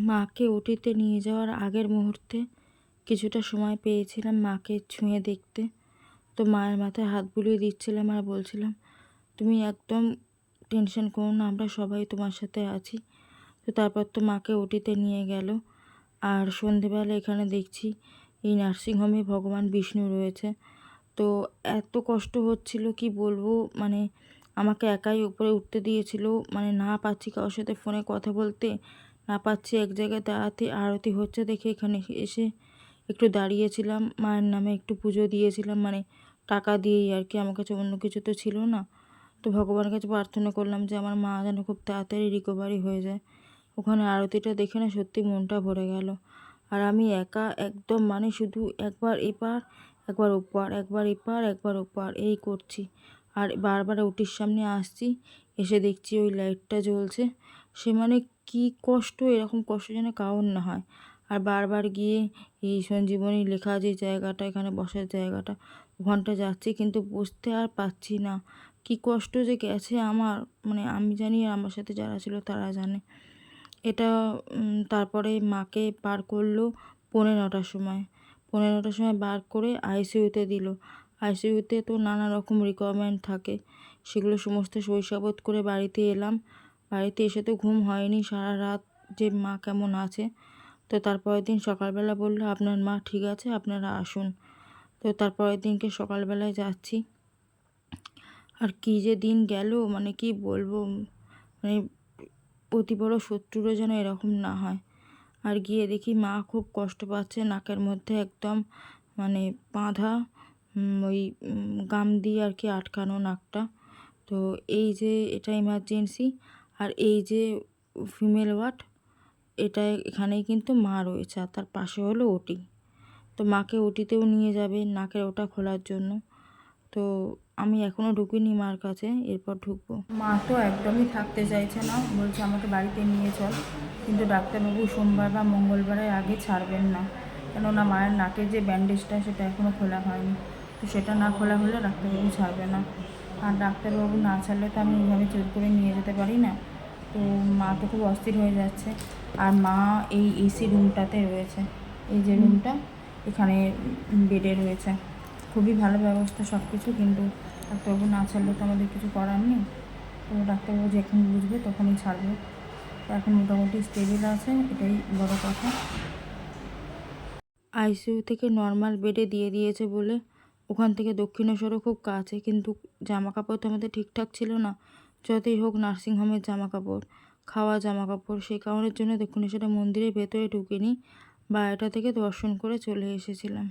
মাকে ওটিতে নিয়ে যাওয়ার আগের মুহূর্তে কিছুটা সময় পেয়েছিলাম মাকে ছুঁয়ে দেখতে। তো মায়ের মাথায় হাত বুলিয়ে দিচ্ছিলাম আর বলছিলাম, তুমি একদম টেনশন করো না, আমরা সবাই তোমার সাথে আছি। তো তারপর তো মাকে ওটিতে নিয়ে গেল। আর সন্ধেবেলা এখানে দেখছি এই নার্সিংহোমে ভগবান বিষ্ণু রয়েছে। তো এত কষ্ট হচ্ছিল কি বলবো, মানে আমাকে একাই উপরে উঠতে দিয়েছিল, মানে না পাচ্ছি কারোর সাথে ফোনে কথা বলতে, না পাচ্ছি এক জায়গায় দাঁড়াতে। আরতি হচ্ছে দেখে এখানে এসে একটু দাঁড়িয়েছিলাম, মায়ের নামে একটু পুজো দিয়েছিলাম, মানে টাকা দিয়েই আর কি, আমার কাছে অন্য কিছু তো ছিল না। তো ভগবানের কাছে প্রার্থনা করলাম যে আমার মা যেন খুব তাড়াতাড়ি রিকভারি হয়ে যায়। ওখানে আরতিটা দেখে না সত্যি মনটা ভরে গেল। আর আমি একা একদম, মানে শুধু একবার এপার একবার ওপার, একবার এপার একবার ওপার এই করছি। আর বারবার ওটির সামনে আসছি, এসে দেখছি ওই লাইটটা জ্বলছে। সে মানে কি কষ্ট, এরকম কষ্ট যেন কারোর না হয়। আর বারবার গিয়ে এই সঞ্জীবনী লেখা যে জায়গাটা, এখানে বসার জায়গাটা, ওখানটা যাচ্ছি কিন্তু বসতে আর পাচ্ছি না। কি কষ্ট যে গেছে আমার, মানে আমি জানি আর আমার সাথে যারা ছিল তারা জানে। এটা তারপরে মাকে বার করলো 9:45টার সময়। 9:45টার সময় বার করে আইসিইউতে দিল। আইসিইউতে তো নানা রকম রিকোয়ারমেন্ট থাকে, সেগুলো সমস্ত সইসাবত করে বাড়িতে এলাম। বাড়িতে এসে তো ঘুম হয়নি সারা রাত, যে মা কেমন আছে। তো তারপরের দিন সকালবেলা বললো আপনার মা ঠিক আছে, আপনারা আসুন। তো তারপরের দিনকে সকালবেলায় যাচ্ছি। আর কী যে দিন গেল, মানে কি বলবো, মানে অতি বড় শত্রুরও যেন এরকম না হয়। আর গিয়ে দেখি মা খুব কষ্ট পাচ্ছে, নাকের মধ্যে একদম মানে বাঁধা, ওই গাম দিয়ে আর কি আটকানো নাকটা। তো এই যে এটা ইমার্জেন্সি, আর এই যে ফিমেল ওয়ার্ড, এটা এখানেই কিন্তু মা রয়েছে, আর তার পাশে হলো ওটি। তো মাকে ওটিতেও নিয়ে যাবে নাকের ওটা খোলার জন্য। তো আমি এখনও ঢুকিনি মার কাছে, এরপর ঢুকবো। মা তো একদমই থাকতে চাইছে না, বলছে আমাকে বাড়িতে নিয়ে চল। কিন্তু ডাক্তারবাবু সোমবার বা মঙ্গলবারের আগে ছাড়বেন না, কেননা মায়ের নাকের যে ব্যান্ডেজটা সেটা এখনও খোলা হয়নি। তো সেটা না খোলা হলে ডাক্তারবাবু ছাড়বে না। আর ডাক্তারবাবু না ছাড়লে তো আমি এইভাবে জোর করে নিয়ে যেতে পারি না। তো মা তো খুব অস্থির হয়ে যাচ্ছে। আর মা এই এসি রুমটাতে রয়েছে, এই যে রুমটা, এখানে বেডে রয়েছে। খুবই ভালো ব্যবস্থা সব কিছু, কিন্তু ডাক্তারবাবু না ছাড়লে তো আমাদের কিছু করার নেই। তো ডাক্তারবাবু যখন বুঝবে তখনই ছাড়বে। তো এখন মোটামুটি স্টেবল আছে, এটাই বড় কথা। আইসিইউ থেকে নর্মাল বেডে দিয়ে দিয়েছে বলে ওখান থেকে দক্ষিণেশ্বরও খুব কাছে, কিন্তু জামা কাপড় তো আমাদের ঠিকঠাক ছিল না। যতই হোক নার্সিংহোমের জামা কাপড়, খাওয়া জামা কাপড়, সেই কারণের জন্য দক্ষিণেশ্বরের মন্দিরের ভেতরে ঢুকিনি, বাইরেটা থেকে দর্শন করে চলে এসেছিলাম।